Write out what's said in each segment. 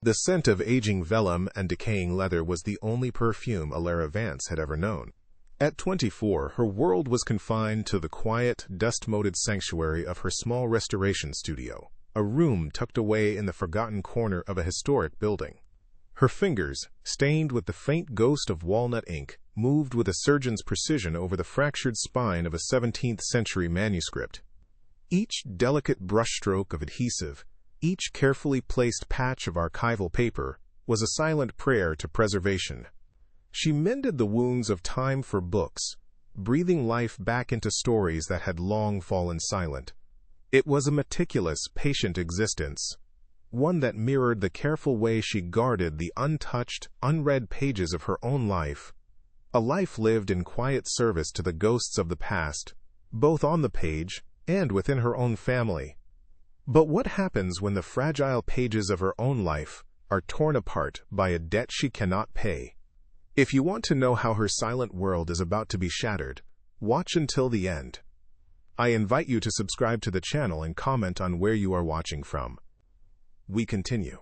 The scent of aging vellum and decaying leather was the only perfume Alara Vance had ever known. At 24, her world was confined to the quiet, dust-moated sanctuary of her small restoration studio, a room tucked away in the forgotten corner of a historic building. Her fingers, stained with the faint ghost of walnut ink, moved with a surgeon's precision over the fractured spine of a 17th-century manuscript. Each delicate brushstroke of adhesive, each carefully placed patch of archival paper, was a silent prayer to preservation. She mended the wounds of time for books, breathing life back into stories that had long fallen silent. It was a meticulous, patient existence, one that mirrored the careful way she guarded the untouched, unread pages of her own life. A life lived in quiet service to the ghosts of the past, both on the page and within her own family. But what happens when the fragile pages of her own life are torn apart by a debt she cannot pay? If you want to know how her silent world is about to be shattered, watch until the end. I invite you to subscribe to the channel and comment on where you are watching from. We continue.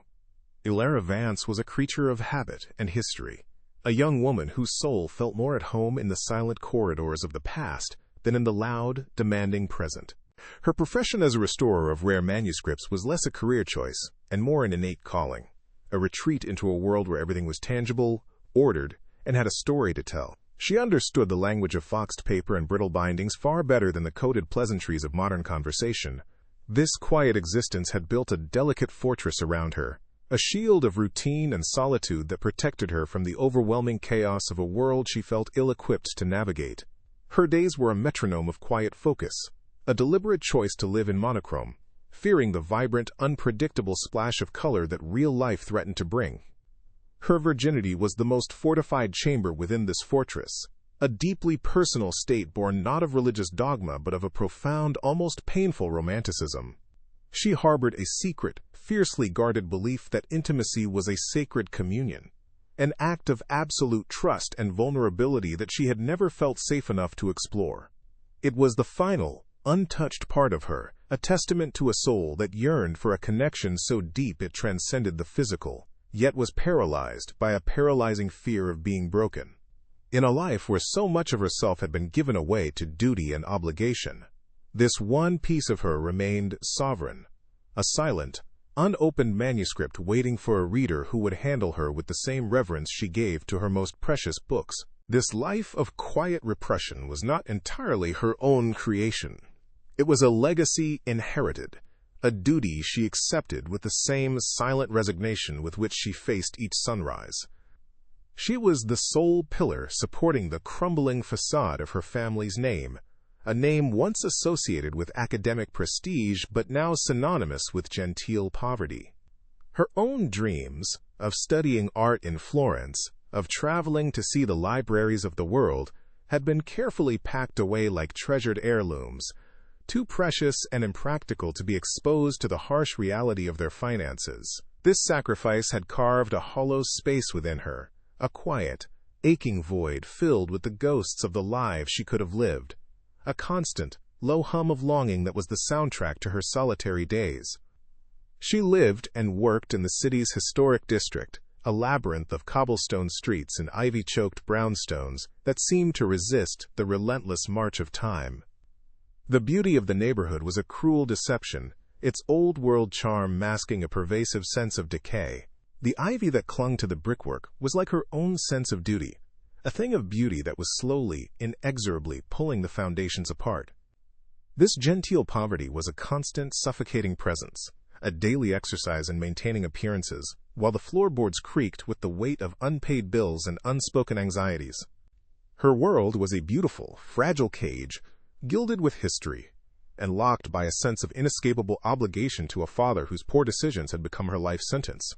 Alara Vance was a creature of habit and history, a young woman whose soul felt more at home in the silent corridors of the past than in the loud, demanding present. Her profession as a restorer of rare manuscripts was less a career choice and more an innate calling, a retreat into a world where everything was tangible, ordered, and had a story to tell. She understood the language of foxed paper and brittle bindings far better than the coded pleasantries of modern conversation. This quiet existence had built a delicate fortress around her, a shield of routine and solitude that protected her from the overwhelming chaos of a world she felt ill-equipped to navigate. Her days were a metronome of quiet focus, a deliberate choice to live in monochrome, fearing the vibrant, unpredictable splash of color that real life threatened to bring. Her virginity was the most fortified chamber within this fortress, a deeply personal state born not of religious dogma but of a profound, almost painful romanticism. She harbored a secret, fiercely guarded belief that intimacy was a sacred communion, an act of absolute trust and vulnerability that she had never felt safe enough to explore. It was the final, untouched part of her, a testament to a soul that yearned for a connection so deep it transcended the physical, yet was paralyzed by a paralyzing fear of being broken. In a life where so much of herself had been given away to duty and obligation, this one piece of her remained sovereign, a silent, unopened manuscript waiting for a reader who would handle her with the same reverence she gave to her most precious books. This life of quiet repression was not entirely her own creation. It was a legacy inherited, a duty she accepted with the same silent resignation with which she faced each sunrise. She was the sole pillar supporting the crumbling facade of her family's name, a name once associated with academic prestige but now synonymous with genteel poverty. Her own dreams of studying art in Florence, of traveling to see the libraries of the world, had been carefully packed away like treasured heirlooms, too precious and impractical to be exposed to the harsh reality of their finances. This sacrifice had carved a hollow space within her, a quiet, aching void filled with the ghosts of the lives she could have lived, a constant, low hum of longing that was the soundtrack to her solitary days. She lived and worked in the city's historic district, a labyrinth of cobblestone streets and ivy-choked brownstones that seemed to resist the relentless march of time. The beauty of the neighborhood was a cruel deception, its old-world charm masking a pervasive sense of decay. The ivy that clung to the brickwork was like her own sense of duty, a thing of beauty that was slowly, inexorably pulling the foundations apart. This genteel poverty was a constant, suffocating presence, a daily exercise in maintaining appearances, while the floorboards creaked with the weight of unpaid bills and unspoken anxieties. Her world was a beautiful, fragile cage, gilded with history, and locked by a sense of inescapable obligation to a father whose poor decisions had become her life sentence.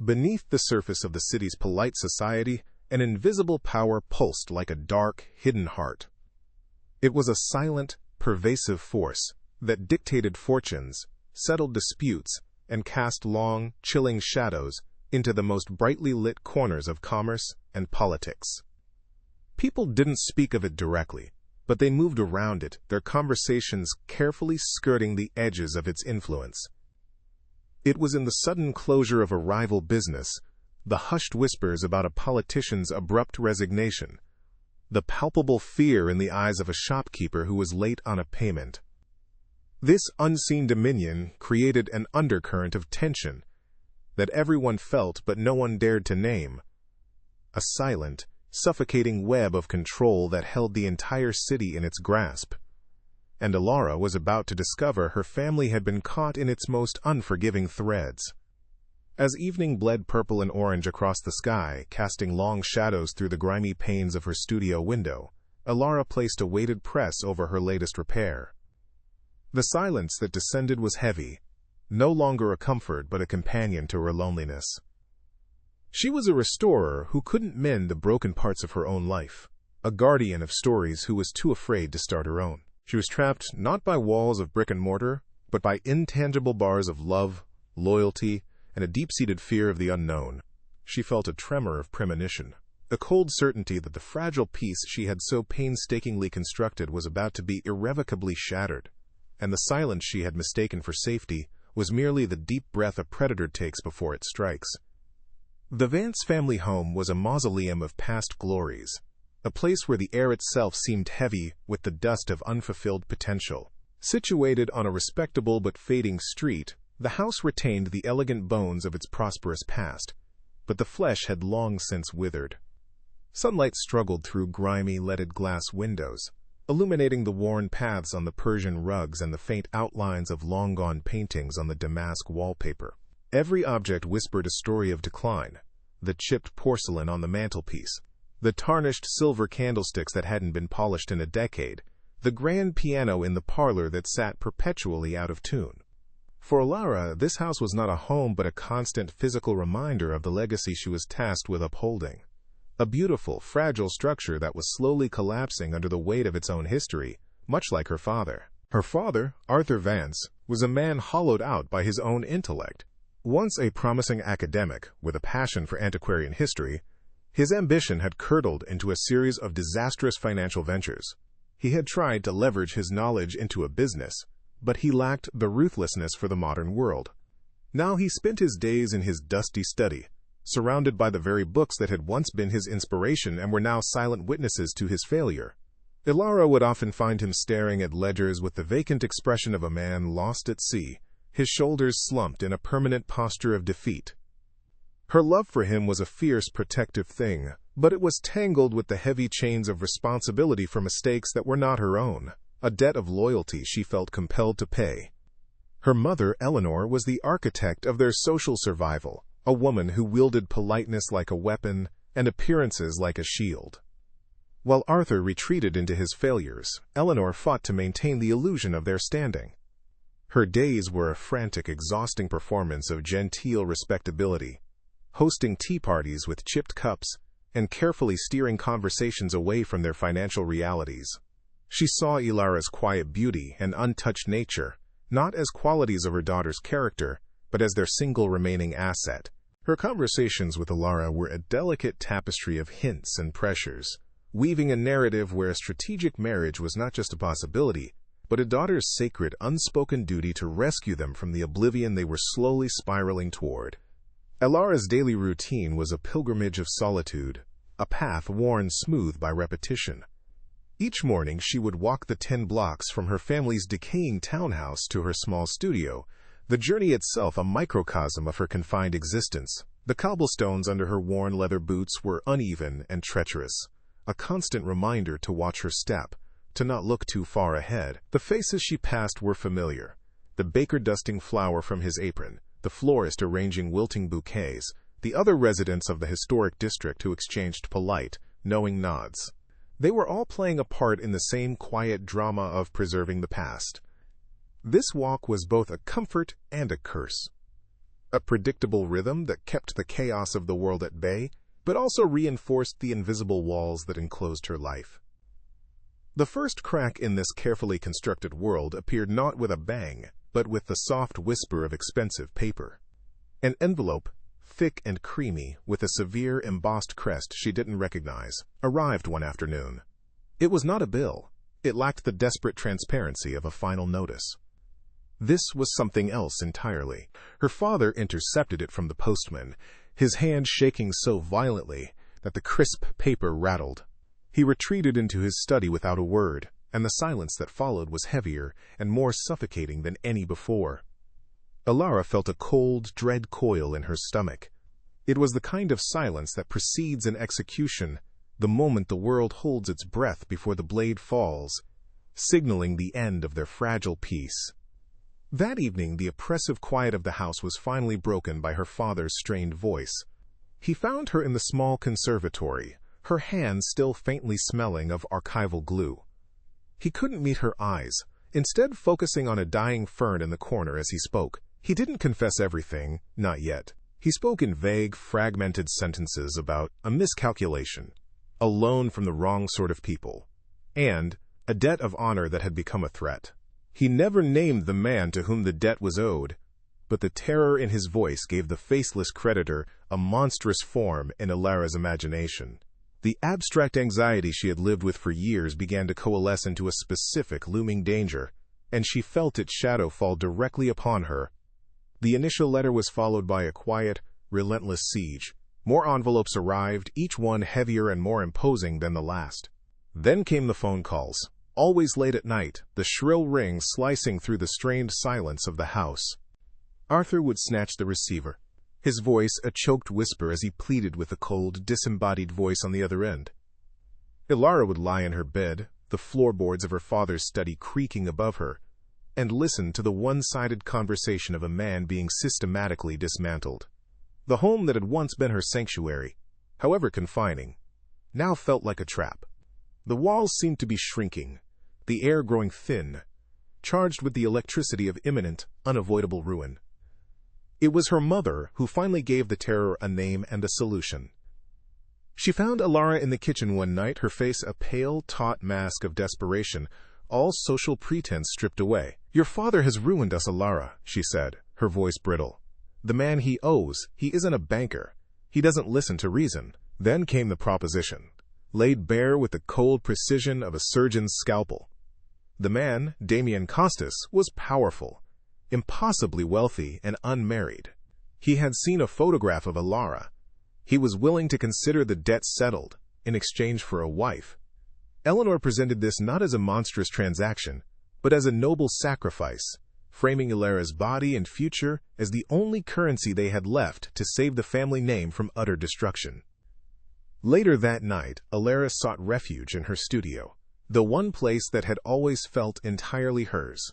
Beneath the surface of the city's polite society, an invisible power pulsed like a dark, hidden heart. It was a silent, pervasive force that dictated fortunes, settled disputes, and cast long, chilling shadows into the most brightly lit corners of commerce and politics. People didn't speak of it directly, but they moved around it, their conversations carefully skirting the edges of its influence. It was in the sudden closure of a rival business, the hushed whispers about a politician's abrupt resignation, the palpable fear in the eyes of a shopkeeper who was late on a payment. This unseen dominion created an undercurrent of tension that everyone felt but no one dared to name, a silent, suffocating web of control that held the entire city in its grasp. And Alara was about to discover her family had been caught in its most unforgiving threads. As evening bled purple and orange across the sky, casting long shadows through the grimy panes of her studio window, Alara placed a weighted press over her latest repair. The silence that descended was heavy, no longer a comfort but a companion to her loneliness. She was a restorer who couldn't mend the broken parts of her own life, a guardian of stories who was too afraid to start her own. She was trapped not by walls of brick and mortar, but by intangible bars of love, loyalty, and a deep-seated fear of the unknown. She felt a tremor of premonition, a cold certainty that the fragile piece she had so painstakingly constructed was about to be irrevocably shattered, and the silence she had mistaken for safety was merely the deep breath a predator takes before it strikes. The Vance family home was a mausoleum of past glories, a place where the air itself seemed heavy with the dust of unfulfilled potential. Situated on a respectable but fading street, the house retained the elegant bones of its prosperous past, but the flesh had long since withered. Sunlight struggled through grimy, leaded glass windows, illuminating the worn paths on the Persian rugs and the faint outlines of long-gone paintings on the damask wallpaper. Every object whispered a story of decline: the chipped porcelain on the mantelpiece, the tarnished silver candlesticks that hadn't been polished in a decade, the grand piano in the parlor that sat perpetually out of tune. For Alara, this house was not a home but a constant physical reminder of the legacy she was tasked with upholding. A beautiful, fragile structure that was slowly collapsing under the weight of its own history, much like her father. Her father, Arthur Vance, was a man hollowed out by his own intellect. Once a promising academic with a passion for antiquarian history, his ambition had curdled into a series of disastrous financial ventures. He had tried to leverage his knowledge into a business, but he lacked the ruthlessness for the modern world. Now he spent his days in his dusty study, surrounded by the very books that had once been his inspiration and were now silent witnesses to his failure. Alara would often find him staring at ledgers with the vacant expression of a man lost at sea, his shoulders slumped in a permanent posture of defeat. Her love for him was a fierce, protective thing, but it was tangled with the heavy chains of responsibility for mistakes that were not her own, a debt of loyalty she felt compelled to pay. Her mother, Eleanor, was the architect of their social survival, a woman who wielded politeness like a weapon and appearances like a shield. While Arthur retreated into his failures, Eleanor fought to maintain the illusion of their standing. Her days were a frantic, exhausting performance of genteel respectability, hosting tea parties with chipped cups and carefully steering conversations away from their financial realities. She saw Alara's quiet beauty and untouched nature not as qualities of her daughter's character, but as their single remaining asset. Her conversations with Alara were a delicate tapestry of hints and pressures, weaving a narrative where a strategic marriage was not just a possibility, but a daughter's sacred, unspoken duty to rescue them from the oblivion they were slowly spiraling toward. Alara's daily routine was a pilgrimage of solitude, a path worn smooth by repetition. Each morning she would walk the 10 blocks from her family's decaying townhouse to her small studio, the journey itself a microcosm of her confined existence. The cobblestones under her worn leather boots were uneven and treacherous, a constant reminder to watch her step, to not look too far ahead. The faces she passed were familiar: the baker dusting flour from his apron, the florist arranging wilting bouquets, the other residents of the historic district who exchanged polite, knowing nods. They were all playing a part in the same quiet drama of preserving the past. This walk was both a comfort and a curse. A predictable rhythm that kept the chaos of the world at bay, but also reinforced the invisible walls that enclosed her life. The first crack in this carefully constructed world appeared not with a bang, but with the soft whisper of expensive paper. An envelope, thick and creamy, with a severe embossed crest she didn't recognize, arrived one afternoon. It was not a bill. It lacked the desperate transparency of a final notice. This was something else entirely. Her father intercepted it from the postman, his hand shaking so violently that the crisp paper rattled. He retreated into his study without a word, and the silence that followed was heavier and more suffocating than any before. Alara felt a cold, dread coil in her stomach. It was the kind of silence that precedes an execution, the moment the world holds its breath before the blade falls, signaling the end of their fragile peace. That evening, the oppressive quiet of the house was finally broken by her father's strained voice. He found her in the small conservatory, her hands still faintly smelling of archival glue. He couldn't meet her eyes, instead focusing on a dying fern in the corner as he spoke. He didn't confess everything, not yet. He spoke in vague, fragmented sentences about a miscalculation, a loan from the wrong sort of people, and a debt of honor that had become a threat. He never named the man to whom the debt was owed, but the terror in his voice gave the faceless creditor a monstrous form in Alara's imagination. The abstract anxiety she had lived with for years began to coalesce into a specific looming danger, and she felt its shadow fall directly upon her. The initial letter was followed by a quiet, relentless siege. More envelopes arrived, each one heavier and more imposing than the last. Then came the phone calls. Always late at night, the shrill ring slicing through the strained silence of the house. Arthur would snatch the receiver, his voice a choked whisper as he pleaded with the cold, disembodied voice on the other end. Alara would lie in her bed, the floorboards of her father's study creaking above her, and listen to the one-sided conversation of a man being systematically dismantled. The home that had once been her sanctuary, however confining, now felt like a trap. The walls seemed to be shrinking, the air growing thin, charged with the electricity of imminent, unavoidable ruin. It was her mother who finally gave the terror a name and a solution. She found Alara in the kitchen one night, her face a pale, taut mask of desperation, all social pretense stripped away. "Your father has ruined us, Alara," she said, her voice brittle. "The man he owes, he isn't a banker. He doesn't listen to reason." Then came the proposition, laid bare with the cold precision of a surgeon's scalpel. The man, Damien Costas, was powerful, impossibly wealthy and unmarried. He had seen a photograph of Alara. He was willing to consider the debt settled in exchange for a wife. Eleanor presented this not as a monstrous transaction, but as a noble sacrifice, framing Alara's body and future as the only currency they had left to save the family name from utter destruction. Later that night, Alara sought refuge in her studio, the one place that had always felt entirely hers.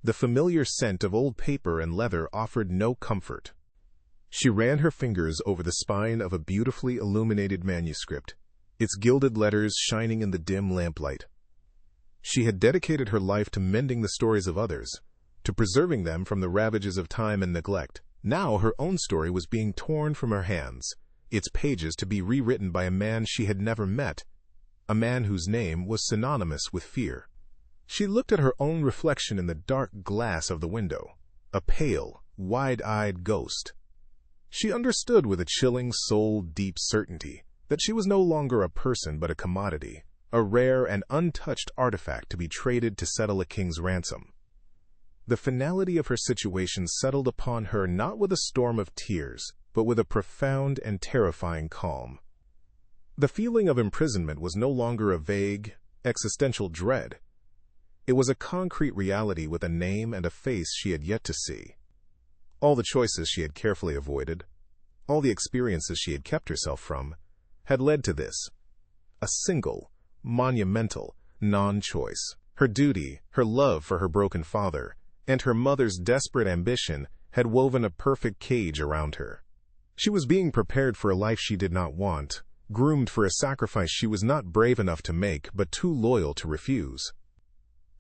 The familiar scent of old paper and leather offered no comfort. She ran her fingers over the spine of a beautifully illuminated manuscript, its gilded letters shining in the dim lamplight. She had dedicated her life to mending the stories of others, to preserving them from the ravages of time and neglect. Now her own story was being torn from her hands, its pages to be rewritten by a man she had never met, a man whose name was synonymous with fear. She looked at her own reflection in the dark glass of the window, a pale, wide-eyed ghost. She understood with a chilling, soul-deep certainty that she was no longer a person but a commodity, a rare and untouched artifact to be traded to settle a king's ransom. The finality of her situation settled upon her not with a storm of tears, but with a profound and terrifying calm. The feeling of imprisonment was no longer a vague, existential dread. It was a concrete reality with a name and a face she had yet to see. All the choices she had carefully avoided, all the experiences she had kept herself from, had led to this, a single, monumental, non-choice. Her duty, her love for her broken father, and her mother's desperate ambition had woven a perfect cage around her. She was being prepared for a life she did not want, groomed for a sacrifice she was not brave enough to make but too loyal to refuse.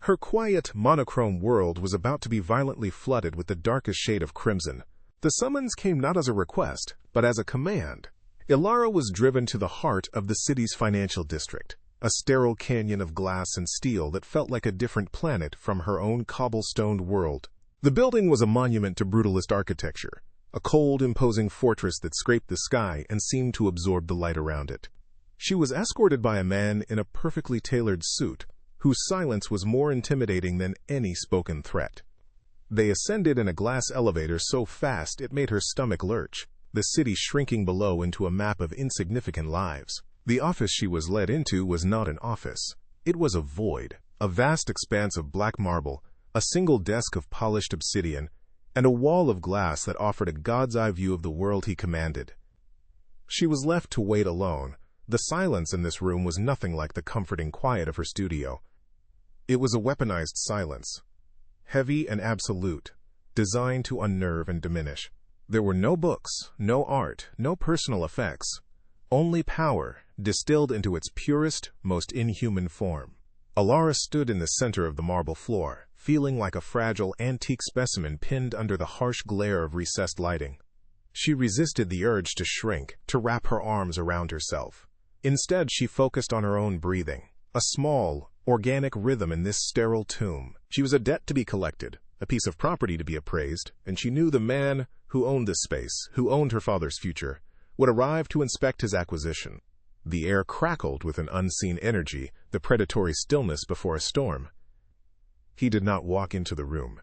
Her quiet, monochrome world was about to be violently flooded with the darkest shade of crimson. The summons came not as a request, but as a command. Alara was driven to the heart of the city's financial district, a sterile canyon of glass and steel that felt like a different planet from her own cobblestoned world. The building was a monument to brutalist architecture, a cold, imposing fortress that scraped the sky and seemed to absorb the light around it. She was escorted by a man in a perfectly tailored suit, whose silence was more intimidating than any spoken threat. They ascended in a glass elevator so fast it made her stomach lurch, the city shrinking below into a map of insignificant lives. The office she was led into was not an office. It was a void, a vast expanse of black marble, a single desk of polished obsidian, and a wall of glass that offered a god's-eye view of the world he commanded. She was left to wait alone. The silence in this room was nothing like the comforting quiet of her studio. It was a weaponized silence, heavy and absolute, designed to unnerve and diminish. There were no books, no art, no personal effects, only power, distilled into its purest, most inhuman form. Alara stood in the center of the marble floor, feeling like a fragile, antique specimen pinned under the harsh glare of recessed lighting. She resisted the urge to shrink, to wrap her arms around herself. Instead, she focused on her own breathing, a small, organic rhythm in this sterile tomb. She was a debt to be collected, a piece of property to be appraised, and she knew the man who owned this space, who owned her father's future, would arrive to inspect his acquisition. The air crackled with an unseen energy, the predatory stillness before a storm. He did not walk into the room.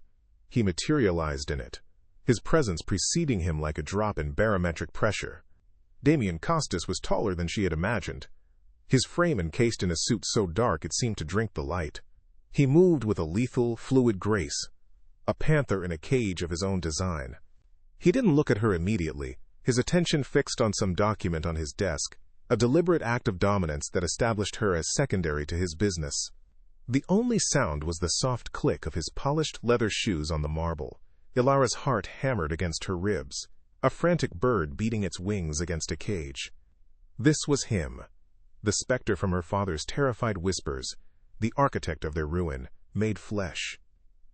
He materialized in it, his presence preceding him like a drop in barometric pressure. Damien Costas was taller than she had imagined, his frame encased in a suit so dark it seemed to drink the light. He moved with a lethal, fluid grace, a panther in a cage of his own design. He didn't look at her immediately, his attention fixed on some document on his desk, a deliberate act of dominance that established her as secondary to his business. The only sound was the soft click of his polished leather shoes on the marble. Ilara's heart hammered against her ribs, a frantic bird beating its wings against a cage. This was him, the specter from her father's terrified whispers, the architect of their ruin, made flesh.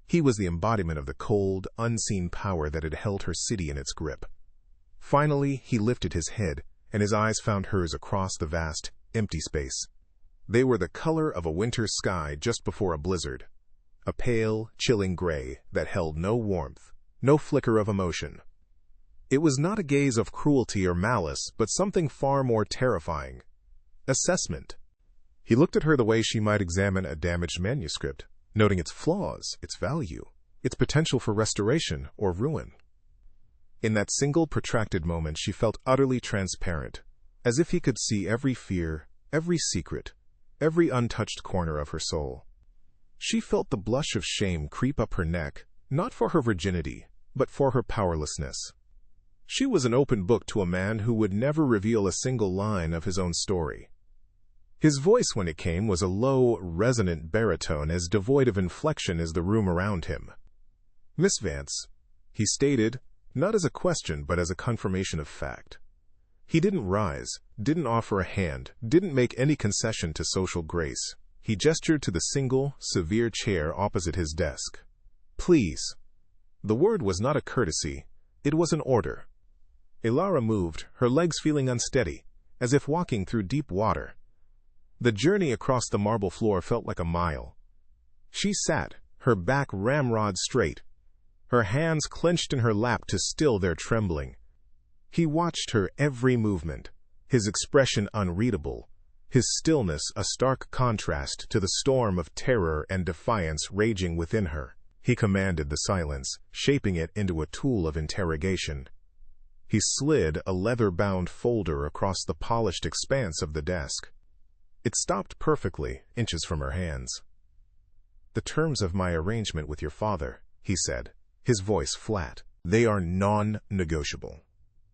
He was the embodiment of the cold, unseen power that had held her city in its grip. Finally, he lifted his head, and his eyes found hers across the vast, empty space. They were the color of a winter sky just before a blizzard, a pale, chilling gray that held no warmth, no flicker of emotion. It was not a gaze of cruelty or malice, but something far more terrifying. Assessment. He looked at her the way she might examine a damaged manuscript, noting its flaws, its value, its potential for restoration or ruin. In that single protracted moment she felt utterly transparent, as if he could see every fear, every secret, every untouched corner of her soul. She felt the blush of shame creep up her neck, not for her virginity, but for her powerlessness. She was an open book to a man who would never reveal a single line of his own story. His voice, when it came, was a low, resonant baritone as devoid of inflection as the room around him. "Miss Vance," he stated, not as a question but as a confirmation of fact. He didn't rise, didn't offer a hand, didn't make any concession to social grace. He gestured to the single, severe chair opposite his desk. "Please." The word was not a courtesy, it was an order. Ilara moved, her legs feeling unsteady, as if walking through deep water. The journey across the marble floor felt like a mile. She sat, her back ramrod straight, her hands clenched in her lap to still their trembling. He watched her every movement, his expression unreadable, his stillness a stark contrast to the storm of terror and defiance raging within her. He commanded the silence, shaping it into a tool of interrogation. He slid a leather-bound folder across the polished expanse of the desk. It stopped perfectly, inches from her hands. "The terms of my arrangement with your father," he said, his voice flat. "They are non-negotiable."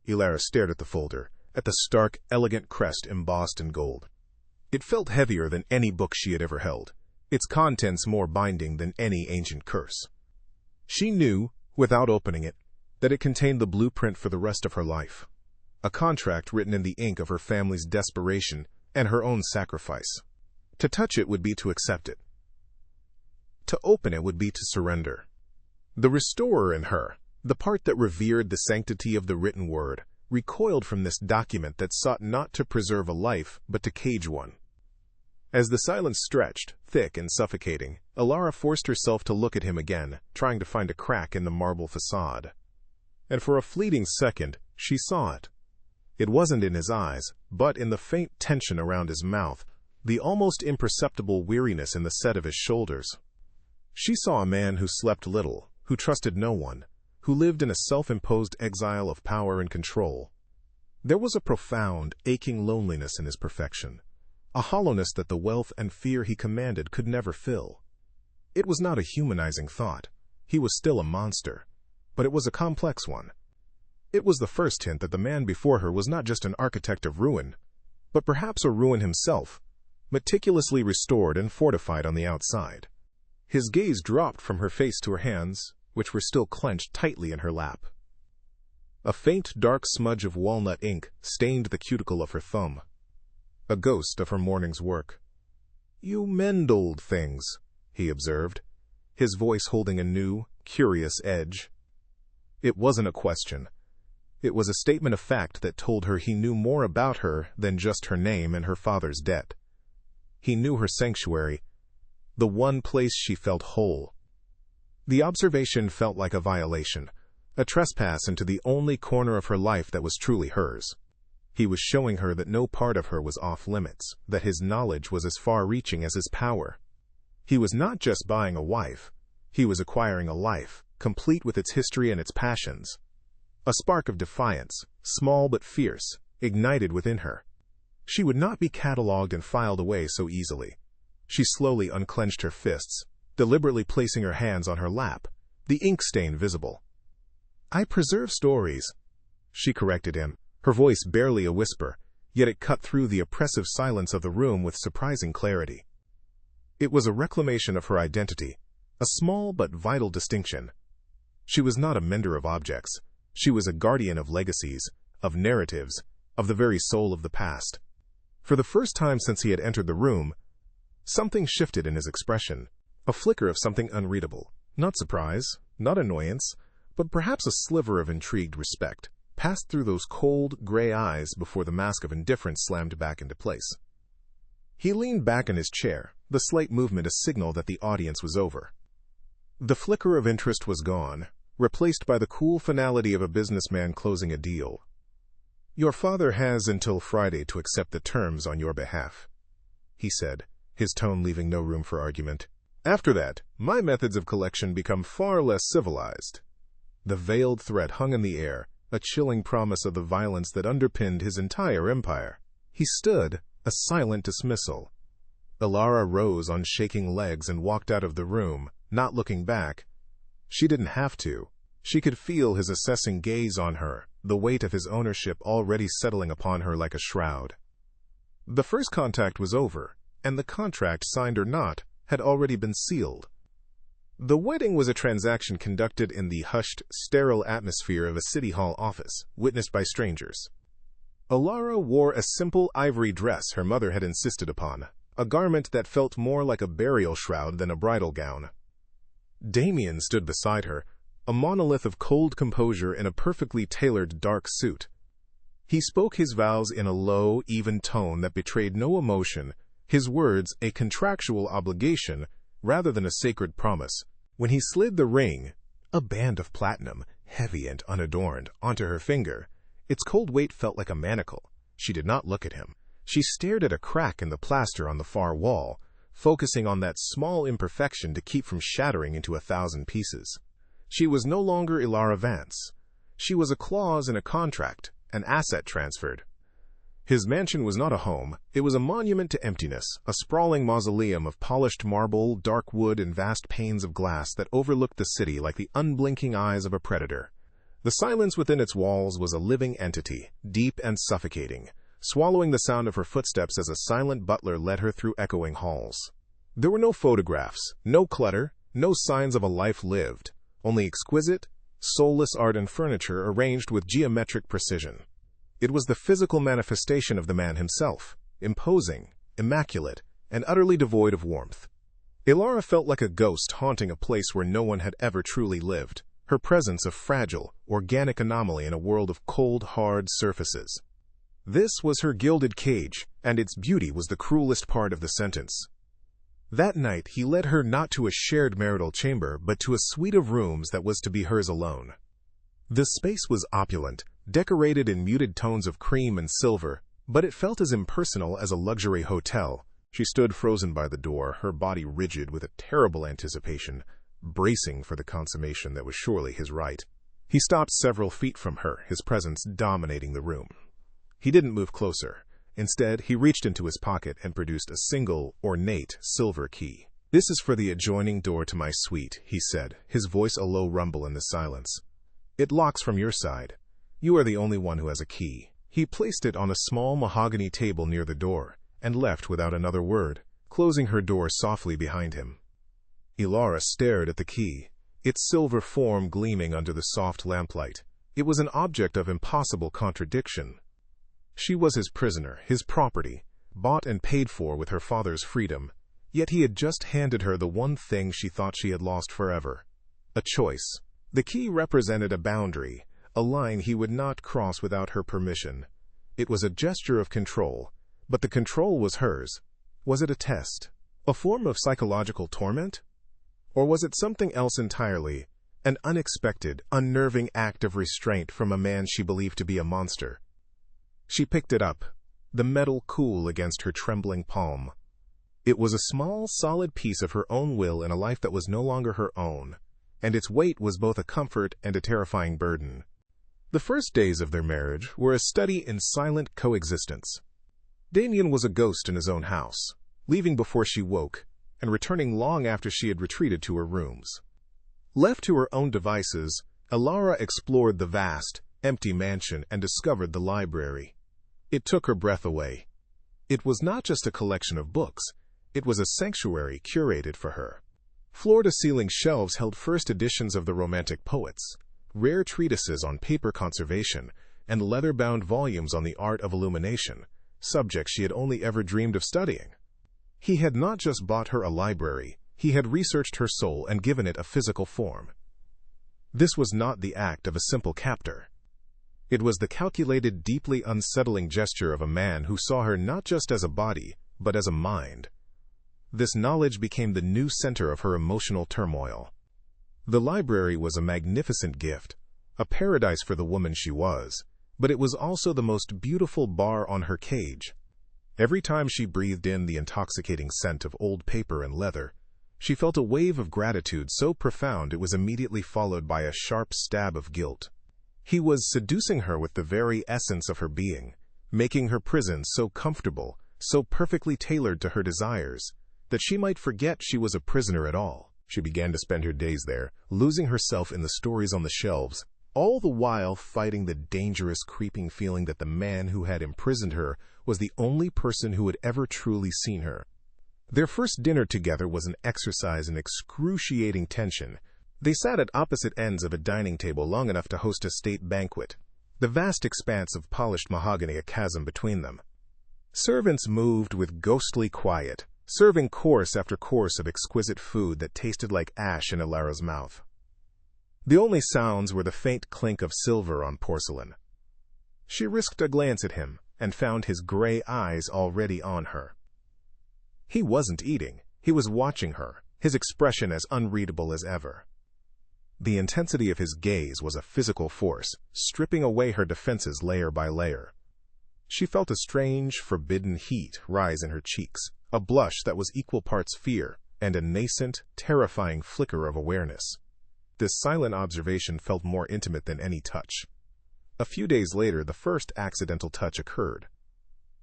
Ilara stared at the folder, at the stark, elegant crest embossed in gold. It felt heavier than any book she had ever held, its contents more binding than any ancient curse. She knew, without opening it, that it contained the blueprint for the rest of her life, a contract written in the ink of her family's desperation and her own sacrifice. To touch it would be to accept it. To open it would be to surrender. The restorer in her, the part that revered the sanctity of the written word, recoiled from this document that sought not to preserve a life, but to cage one. As the silence stretched, thick and suffocating, Ilara forced herself to look at him again, trying to find a crack in the marble facade. And for a fleeting second, she saw it. It wasn't in his eyes, but in the faint tension around his mouth, the almost imperceptible weariness in the set of his shoulders. She saw a man who slept little, who trusted no one, who lived in a self-imposed exile of power and control. There was a profound, aching loneliness in his perfection, a hollowness that the wealth and fear he commanded could never fill. It was not a humanizing thought. He was still a monster, but it was a complex one. It was the first hint that the man before her was not just an architect of ruin, but perhaps a ruin himself, meticulously restored and fortified on the outside. His gaze dropped from her face to her hands, which were still clenched tightly in her lap. A faint, dark smudge of walnut ink stained the cuticle of her thumb, a ghost of her morning's work. "You mend old things," he observed, his voice holding a new, curious edge. It wasn't a question. It was a statement of fact that told her he knew more about her than just her name and her father's debt. He knew her sanctuary, the one place she felt whole. The observation felt like a violation, a trespass into the only corner of her life that was truly hers. He was showing her that no part of her was off limits, that his knowledge was as far-reaching as his power. He was not just buying a wife, he was acquiring a life, complete with its history and its passions. A spark of defiance, small but fierce, ignited within her. She would not be catalogued and filed away so easily. She slowly unclenched her fists, deliberately placing her hands on her lap, the ink stain visible. "I preserve stories," she corrected him, her voice barely a whisper, yet it cut through the oppressive silence of the room with surprising clarity. It was a reclamation of her identity, a small but vital distinction. She was not a mender of objects. She was a guardian of legacies, of narratives, of the very soul of the past. For the first time since he had entered the room, something shifted in his expression, a flicker of something unreadable. Not surprise, not annoyance, but perhaps a sliver of intrigued respect passed through those cold, gray eyes before the mask of indifference slammed back into place. He leaned back in his chair, the slight movement a signal that the audience was over. The flicker of interest was gone, replaced by the cool finality of a businessman closing a deal. "Your father has until Friday to accept the terms on your behalf," he said, his tone leaving no room for argument. "After that, my methods of collection become far less civilized." The veiled threat hung in the air, a chilling promise of the violence that underpinned his entire empire. He stood, a silent dismissal. Ilara rose on shaking legs and walked out of the room, not looking back. She didn't have to. She could feel his assessing gaze on her, the weight of his ownership already settling upon her like a shroud. The first contact was over, and the contract, signed or not, had already been sealed. The wedding was a transaction conducted in the hushed, sterile atmosphere of a city hall office, witnessed by strangers. Ilara wore a simple ivory dress her mother had insisted upon, a garment that felt more like a burial shroud than a bridal gown. Damien stood beside her, a monolith of cold composure in a perfectly tailored dark suit. He spoke his vows in a low, even tone that betrayed no emotion, his words a contractual obligation rather than a sacred promise. When he slid the ring, a band of platinum, heavy and unadorned, onto her finger, its cold weight felt like a manacle. She did not look at him. She stared at a crack in the plaster on the far wall, focusing on that small imperfection to keep from shattering into 1,000 pieces. She was no longer Ilara Vance. She was a clause in a contract, an asset transferred. His mansion was not a home, it was a monument to emptiness, a sprawling mausoleum of polished marble, dark wood, and vast panes of glass that overlooked the city like the unblinking eyes of a predator. The silence within its walls was a living entity, deep and suffocating, swallowing the sound of her footsteps as a silent butler led her through echoing halls. There were no photographs, no clutter, no signs of a life lived. Only exquisite, soulless art and furniture arranged with geometric precision. It was the physical manifestation of the man himself, imposing, immaculate, and utterly devoid of warmth. Ilara felt like a ghost haunting a place where no one had ever truly lived, her presence a fragile, organic anomaly in a world of cold, hard surfaces. This was her gilded cage, and its beauty was the cruelest part of the sentence. That night, he led her not to a shared marital chamber, but to a suite of rooms that was to be hers alone. The space was opulent, decorated in muted tones of cream and silver, but it felt as impersonal as a luxury hotel. She stood frozen by the door, her body rigid with a terrible anticipation, bracing for the consummation that was surely his right. He stopped several feet from her, his presence dominating the room. He didn't move closer. Instead, he reached into his pocket and produced a single, ornate, silver key. "This is for the adjoining door to my suite," he said, his voice a low rumble in the silence. "It locks from your side. You are the only one who has a key." He placed it on a small mahogany table near the door, and left without another word, closing her door softly behind him. Elara stared at the key, its silver form gleaming under the soft lamplight. It was an object of impossible contradiction. She was his prisoner, his property, bought and paid for with her father's freedom, yet he had just handed her the one thing she thought she had lost forever: a choice. The key represented a boundary, a line he would not cross without her permission. It was a gesture of control, but the control was hers. Was it a test? A form of psychological torment? Or was it something else entirely, an unexpected, unnerving act of restraint from a man she believed to be a monster? She picked it up, the metal cool against her trembling palm. It was a small, solid piece of her own will in a life that was no longer her own, and its weight was both a comfort and a terrifying burden. The first days of their marriage were a study in silent coexistence. Damien was a ghost in his own house, leaving before she woke, and returning long after she had retreated to her rooms. Left to her own devices, Elara explored the vast, empty mansion and discovered the library. It took her breath away. It was not just a collection of books, it was a sanctuary curated for her. Floor-to-ceiling shelves held first editions of the Romantic poets, rare treatises on paper conservation, and leather-bound volumes on the art of illumination, subjects she had only ever dreamed of studying. He had not just bought her a library, he had researched her soul and given it a physical form. This was not the act of a simple captor. It was the calculated, deeply unsettling gesture of a man who saw her not just as a body, but as a mind. This knowledge became the new center of her emotional turmoil. The library was a magnificent gift, a paradise for the woman she was, but it was also the most beautiful bar on her cage. Every time she breathed in the intoxicating scent of old paper and leather, she felt a wave of gratitude so profound it was immediately followed by a sharp stab of guilt. He was seducing her with the very essence of her being, making her prison so comfortable, so perfectly tailored to her desires, that she might forget she was a prisoner at all. She began to spend her days there, losing herself in the stories on the shelves, all the while fighting the dangerous, creeping feeling that the man who had imprisoned her was the only person who had ever truly seen her. Their first dinner together was an exercise in excruciating tension. They sat at opposite ends of a dining table long enough to host a state banquet, the vast expanse of polished mahogany a chasm between them. Servants moved with ghostly quiet, serving course after course of exquisite food that tasted like ash in Elara's mouth. The only sounds were the faint clink of silver on porcelain. She risked a glance at him and found his gray eyes already on her. He wasn't eating, he was watching her, his expression as unreadable as ever. The intensity of his gaze was a physical force, stripping away her defenses layer by layer. She felt a strange, forbidden heat rise in her cheeks, a blush that was equal parts fear, and a nascent, terrifying flicker of awareness. This silent observation felt more intimate than any touch. A few days later, the first accidental touch occurred.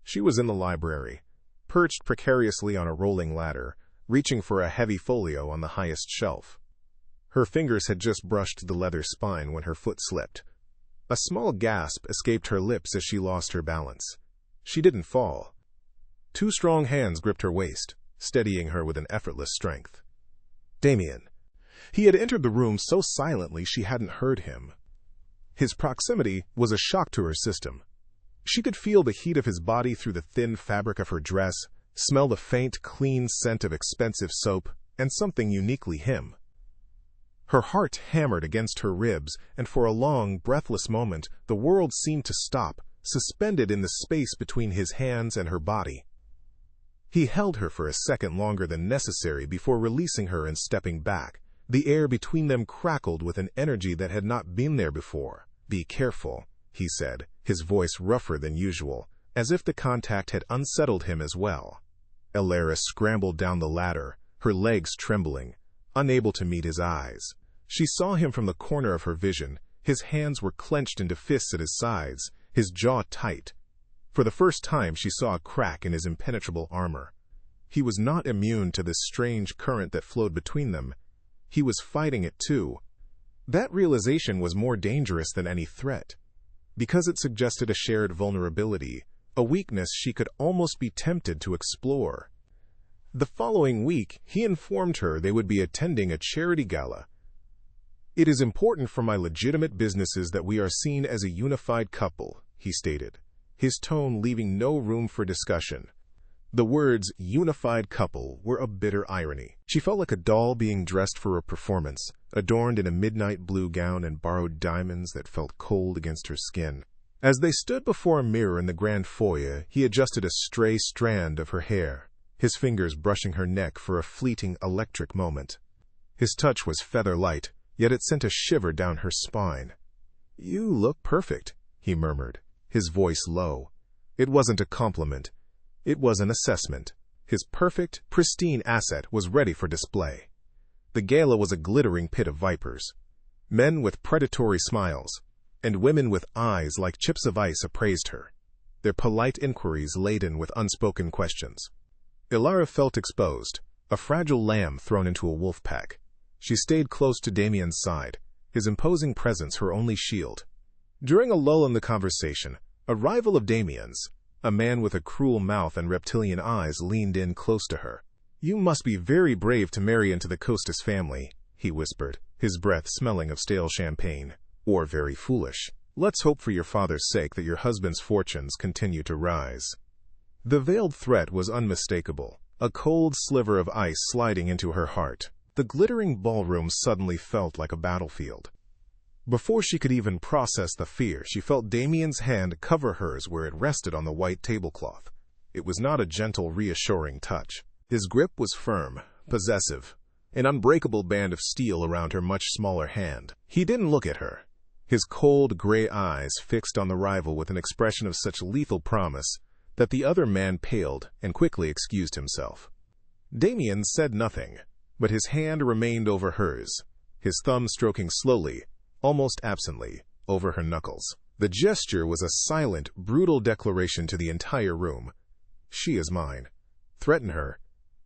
She was in the library, perched precariously on a rolling ladder, reaching for a heavy folio on the highest shelf. Her fingers had just brushed the leather spine when her foot slipped. A small gasp escaped her lips as she lost her balance. She didn't fall. Two strong hands gripped her waist, steadying her with an effortless strength. Damien. He had entered the room so silently she hadn't heard him. His proximity was a shock to her system. She could feel the heat of his body through the thin fabric of her dress, smell the faint, clean scent of expensive soap, and something uniquely him. Her heart hammered against her ribs, and for a long, breathless moment, the world seemed to stop, suspended in the space between his hands and her body. He held her for a second longer than necessary before releasing her and stepping back. The air between them crackled with an energy that had not been there before. "Be careful," he said, his voice rougher than usual, as if the contact had unsettled him as well. Elara scrambled down the ladder, her legs trembling, unable to meet his eyes. She saw him from the corner of her vision. His hands were clenched into fists at his sides, his jaw tight. For the first time she saw a crack in his impenetrable armor. He was not immune to this strange current that flowed between them. He was fighting it too. That realization was more dangerous than any threat, because it suggested a shared vulnerability, a weakness she could almost be tempted to explore. The following week, he informed her they would be attending a charity gala. "It is important for my legitimate businesses that we are seen as a unified couple," he stated, his tone leaving no room for discussion. The words unified couple were a bitter irony. She felt like a doll being dressed for a performance, adorned in a midnight blue gown and borrowed diamonds that felt cold against her skin. As they stood before a mirror in the grand foyer, he adjusted a stray strand of her hair, his fingers brushing her neck for a fleeting electric moment. His touch was feather-light, yet it sent a shiver down her spine. "You look perfect," he murmured, his voice low. It wasn't a compliment. It was an assessment. His perfect, pristine asset was ready for display. The gala was a glittering pit of vipers. Men with predatory smiles, and women with eyes like chips of ice appraised her, their polite inquiries laden with unspoken questions. Ilara felt exposed, a fragile lamb thrown into a wolf pack. She stayed close to Damien's side, his imposing presence her only shield. During a lull in the conversation, a rival of Damien's, a man with a cruel mouth and reptilian eyes, leaned in close to her. "You must be very brave to marry into the Costas family," he whispered, his breath smelling of stale champagne. "Or very foolish. Let's hope for your father's sake that your husband's fortunes continue to rise." The veiled threat was unmistakable, a cold sliver of ice sliding into her heart. The glittering ballroom suddenly felt like a battlefield. Before she could even process the fear, she felt Damien's hand cover hers where it rested on the white tablecloth. It was not a gentle, reassuring touch. His grip was firm, possessive, an unbreakable band of steel around her much smaller hand. He didn't look at her, his cold, gray eyes fixed on the rival with an expression of such lethal promise that the other man paled and quickly excused himself. Damien said nothing, but his hand remained over hers, his thumb stroking slowly, almost absently, over her knuckles. The gesture was a silent, brutal declaration to the entire room. "She is mine. Threaten her,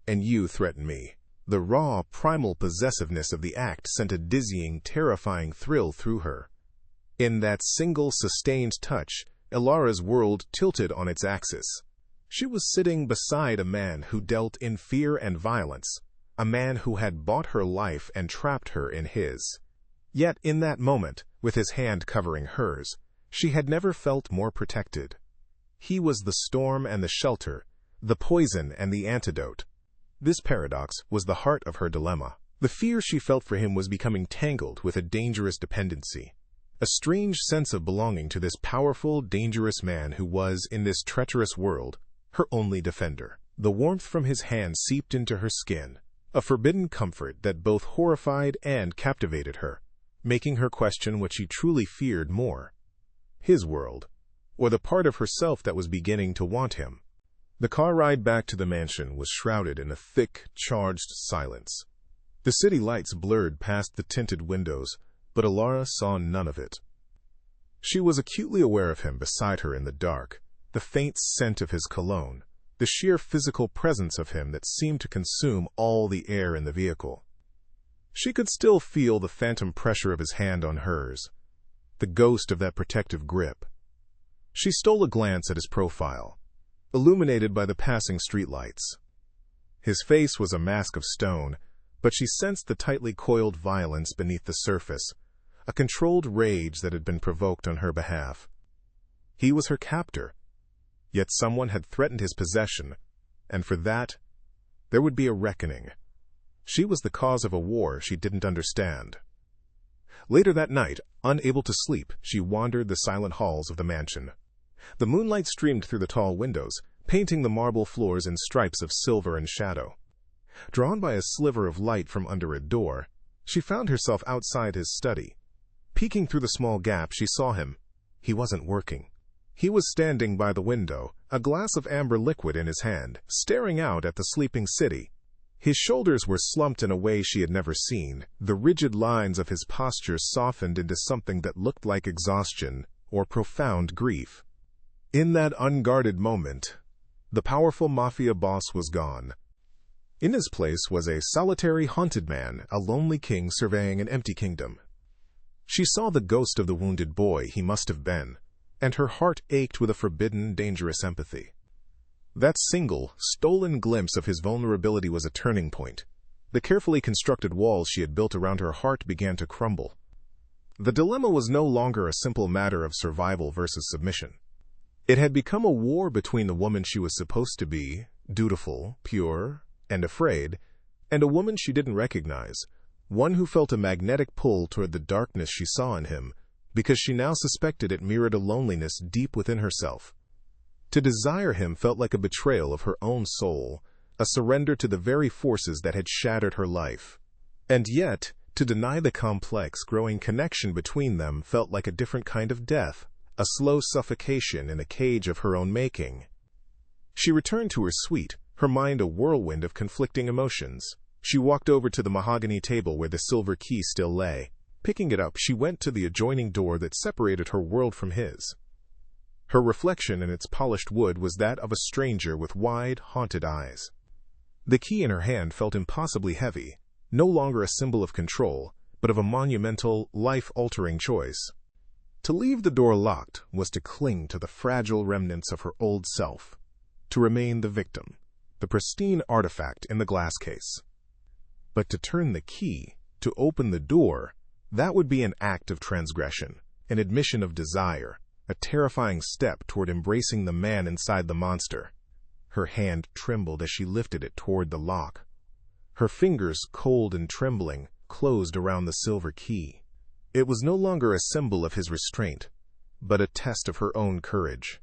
and you threaten me." The raw, primal possessiveness of the act sent a dizzying, terrifying thrill through her. In that single, sustained touch, Ilara's world tilted on its axis. She was sitting beside a man who dealt in fear and violence, a man who had bought her life and trapped her in his. Yet in that moment, with his hand covering hers, she had never felt more protected. He was the storm and the shelter, the poison and the antidote. This paradox was the heart of her dilemma. The fear she felt for him was becoming tangled with a dangerous dependency, a strange sense of belonging to this powerful, dangerous man who was, in this treacherous world, her only defender. The warmth from his hand seeped into her skin, a forbidden comfort that both horrified and captivated her, making her question what she truly feared more: his world, or the part of herself that was beginning to want him. The car ride back to the mansion was shrouded in a thick, charged silence. The city lights blurred past the tinted windows, but Ilara saw none of it. She was acutely aware of him beside her in the dark, the faint scent of his cologne, the sheer physical presence of him that seemed to consume all the air in the vehicle. She could still feel the phantom pressure of his hand on hers, the ghost of that protective grip. She stole a glance at his profile, illuminated by the passing streetlights. His face was a mask of stone, but she sensed the tightly coiled violence beneath the surface, a controlled rage that had been provoked on her behalf. He was her captor, yet someone had threatened his possession, and for that, there would be a reckoning. She was the cause of a war she didn't understand. Later that night, unable to sleep, she wandered the silent halls of the mansion. The moonlight streamed through the tall windows, painting the marble floors in stripes of silver and shadow. Drawn by a sliver of light from under a door, she found herself outside his study. Peeking through the small gap, she saw him. He wasn't working. He was standing by the window, a glass of amber liquid in his hand, staring out at the sleeping city. His shoulders were slumped in a way she had never seen. The rigid lines of his posture softened into something that looked like exhaustion or profound grief. In that unguarded moment, the powerful mafia boss was gone. In his place was a solitary, haunted man, a lonely king surveying an empty kingdom. She saw the ghost of the wounded boy he must have been, and her heart ached with a forbidden, dangerous empathy. That single, stolen glimpse of his vulnerability was a turning point. The carefully constructed walls she had built around her heart began to crumble. The dilemma was no longer a simple matter of survival versus submission. It had become a war between the woman she was supposed to be, dutiful, pure, and afraid, and a woman she didn't recognize, one who felt a magnetic pull toward the darkness she saw in him, because she now suspected it mirrored a loneliness deep within herself. To desire him felt like a betrayal of her own soul, a surrender to the very forces that had shattered her life. And yet, to deny the complex, growing connection between them felt like a different kind of death, a slow suffocation in a cage of her own making. She returned to her suite, her mind a whirlwind of conflicting emotions. She walked over to the mahogany table where the silver key still lay. Picking it up, she went to the adjoining door that separated her world from his. Her reflection in its polished wood was that of a stranger with wide, haunted eyes. The key in her hand felt impossibly heavy, no longer a symbol of control, but of a monumental, life-altering choice. To leave the door locked was to cling to the fragile remnants of her old self, to remain the victim, the pristine artifact in the glass case. But to turn the key, to open the door, that would be an act of transgression, an admission of desire, a terrifying step toward embracing the man inside the monster. Her hand trembled as she lifted it toward the lock. Her fingers, cold and trembling, closed around the silver key. It was no longer a symbol of his restraint, but a test of her own courage.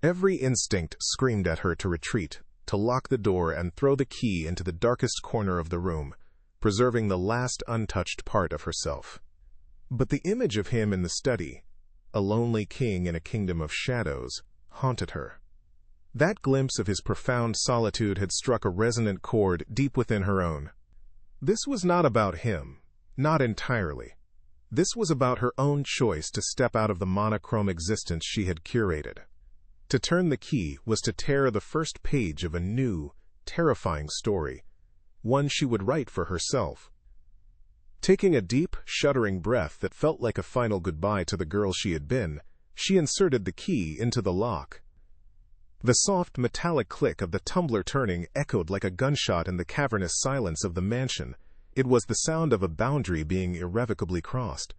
Every instinct screamed at her to retreat, to lock the door and throw the key into the darkest corner of the room, preserving the last untouched part of herself. But the image of him in the study, a lonely king in a kingdom of shadows, haunted her. That glimpse of his profound solitude had struck a resonant chord deep within her own. This was not about him, not entirely. This was about her own choice to step out of the monochrome existence she had curated. To turn the key was to tear the first page of a new, terrifying story, one she would write for herself. Taking a deep, shuddering breath that felt like a final goodbye to the girl she had been, she inserted the key into the lock. The soft, metallic click of the tumbler turning echoed like a gunshot in the cavernous silence of the mansion. It was the sound of a boundary being irrevocably crossed.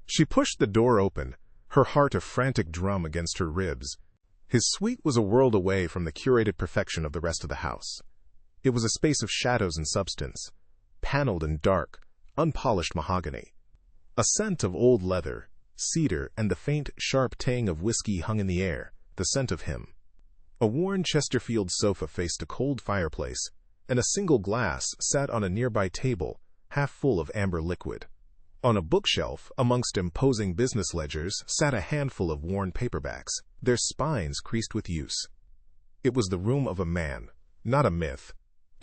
She pushed the door open, her heart a frantic drum against her ribs. His suite was a world away from the curated perfection of the rest of the house. It was a space of shadows and substance, paneled in dark, unpolished mahogany. A scent of old leather, cedar, and the faint, sharp tang of whiskey hung in the air, the scent of him. A worn Chesterfield sofa faced a cold fireplace, and a single glass sat on a nearby table, half full of amber liquid. On a bookshelf, amongst imposing business ledgers, sat a handful of worn paperbacks, their spines creased with use. It was the room of a man, not a myth,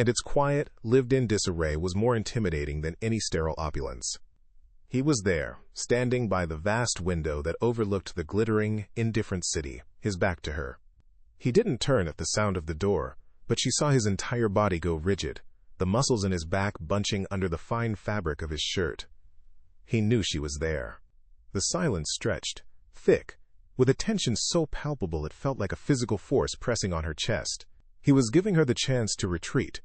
and its quiet, lived-in disarray was more intimidating than any sterile opulence. He was there, standing by the vast window that overlooked the glittering, indifferent city, his back to her. He didn't turn at the sound of the door, but she saw his entire body go rigid, the muscles in his back bunching under the fine fabric of his shirt. He knew she was there. The silence stretched, thick, with a tension so palpable it felt like a physical force pressing on her chest. He was giving her the chance to retreat,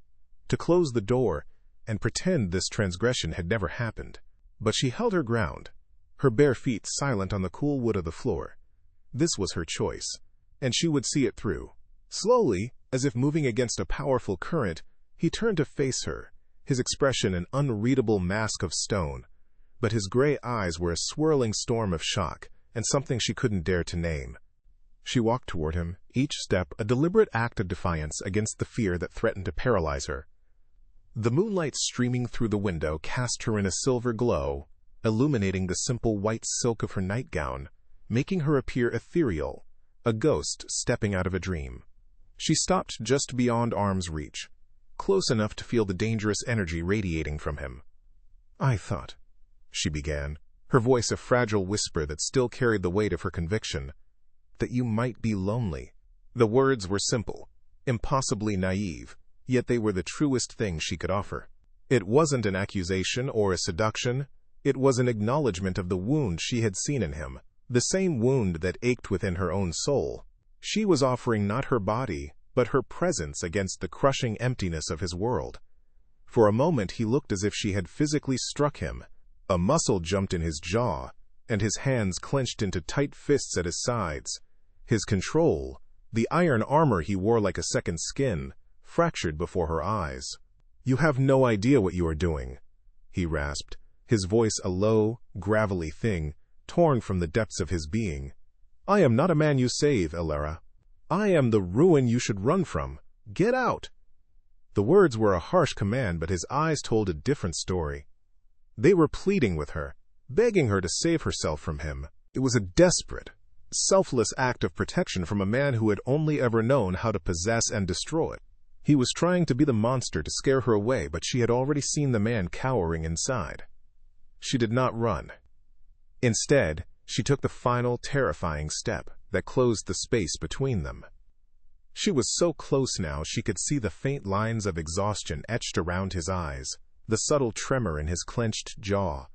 to close the door, and pretend this transgression had never happened. But she held her ground, her bare feet silent on the cool wood of the floor. This was her choice, and she would see it through. Slowly, as if moving against a powerful current, he turned to face her, his expression an unreadable mask of stone, but his gray eyes were a swirling storm of shock, and something she couldn't dare to name. She walked toward him, each step a deliberate act of defiance against the fear that threatened to paralyze her. The moonlight streaming through the window cast her in a silver glow, illuminating the simple white silk of her nightgown, making her appear ethereal, a ghost stepping out of a dream. She stopped just beyond arm's reach. close enough to feel the dangerous energy radiating from him. "I thought," she began, her voice a fragile whisper that still carried the weight of her conviction, "that you might be lonely." The words were simple, impossibly naive, yet they were the truest thing she could offer. It wasn't an accusation or a seduction. It was an acknowledgement of the wound she had seen in him, the same wound that ached within her own soul. She was offering not her body, but her presence against the crushing emptiness of his world. For a moment he looked as if she had physically struck him. A muscle jumped in his jaw, and his hands clenched into tight fists at his sides. His control, the iron armor he wore like a second skin, fractured before her eyes. "You have no idea what you are doing," he rasped, his voice a low, gravelly thing, torn from the depths of his being. "I am not a man you save, Elara. I am the ruin you should run from. Get out!" The words were a harsh command, but his eyes told a different story. They were pleading with her, begging her to save herself from him. It was a desperate, selfless act of protection from a man who had only ever known how to possess and destroy. He was trying to be the monster to scare her away, but she had already seen the man cowering inside. She did not run. Instead, she took the final, terrifying step that closed the space between them. She was so close now she could see the faint lines of exhaustion etched around his eyes, the subtle tremor in his clenched jaw.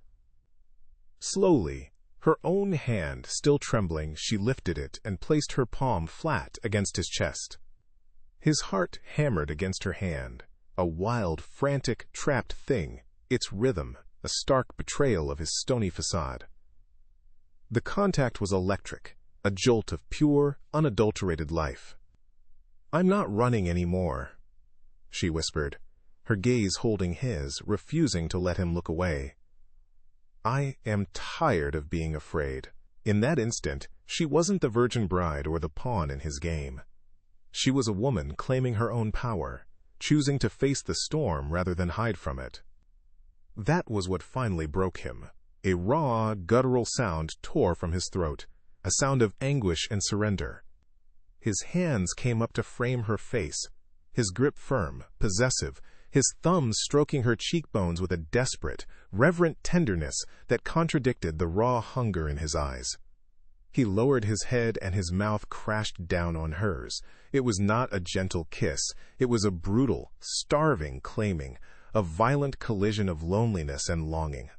Slowly, her own hand still trembling, she lifted it and placed her palm flat against his chest. His heart hammered against her hand, a wild, frantic, trapped thing, its rhythm a stark betrayal of his stony facade. The contact was electric, a jolt of pure, unadulterated life. "I'm not running anymore," she whispered, her gaze holding his, refusing to let him look away. "I am tired of being afraid." In that instant, she wasn't the virgin bride or the pawn in his game. She was a woman claiming her own power, choosing to face the storm rather than hide from it. That was what finally broke him. A raw, guttural sound tore from his throat, a sound of anguish and surrender. His hands came up to frame her face, his grip firm, possessive, his thumbs stroking her cheekbones with a desperate, reverent tenderness that contradicted the raw hunger in his eyes. He lowered his head and his mouth crashed down on hers. It was not a gentle kiss. It was a brutal, starving claiming, a violent collision of loneliness and longing.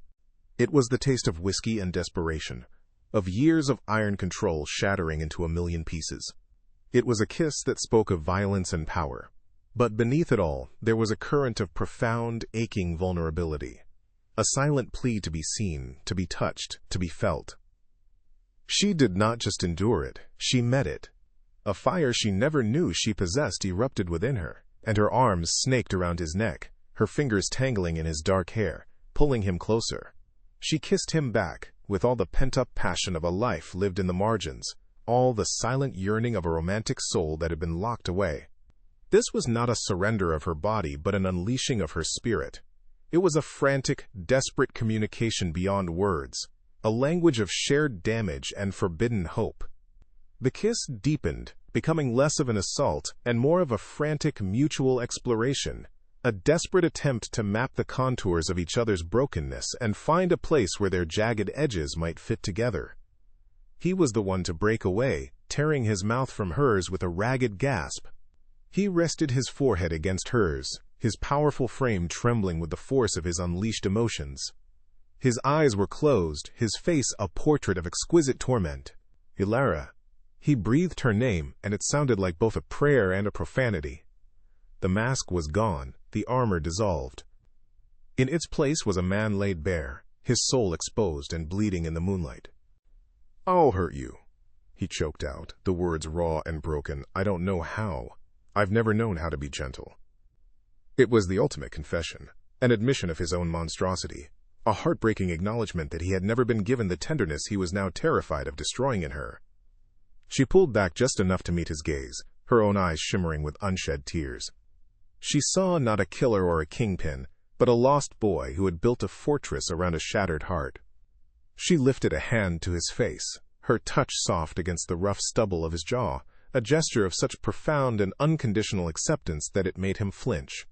It was the taste of whiskey and desperation, of years of iron control shattering into a million pieces. It was a kiss that spoke of violence and power. But beneath it all, there was a current of profound, aching vulnerability. A silent plea to be seen, to be touched, to be felt. She did not just endure it, she met it. A fire she never knew she possessed erupted within her, and her arms snaked around his neck, her fingers tangling in his dark hair, pulling him closer. She kissed him back, with all the pent-up passion of a life lived in the margins, all the silent yearning of a romantic soul that had been locked away. This was not a surrender of her body, but an unleashing of her spirit. It was a frantic, desperate communication beyond words, a language of shared damage and forbidden hope. The kiss deepened, becoming less of an assault and more of a frantic mutual exploration, a desperate attempt to map the contours of each other's brokenness and find a place where their jagged edges might fit together. He was the one to break away, tearing his mouth from hers with a ragged gasp. He rested his forehead against hers, his powerful frame trembling with the force of his unleashed emotions. His eyes were closed, his face a portrait of exquisite torment. "Elara." He breathed her name, and it sounded like both a prayer and a profanity. The mask was gone, the armor dissolved. In its place was a man laid bare, his soul exposed and bleeding in the moonlight. "I'll hurt you," he choked out, the words raw and broken. "I don't know how. I've never known how to be gentle." It was the ultimate confession, an admission of his own monstrosity, a heartbreaking acknowledgement that he had never been given the tenderness he was now terrified of destroying in her. She pulled back just enough to meet his gaze, her own eyes shimmering with unshed tears. She saw not a killer or a kingpin, but a lost boy who had built a fortress around a shattered heart. She lifted a hand to his face, her touch soft against the rough stubble of his jaw, a gesture of such profound and unconditional acceptance that it made him flinch.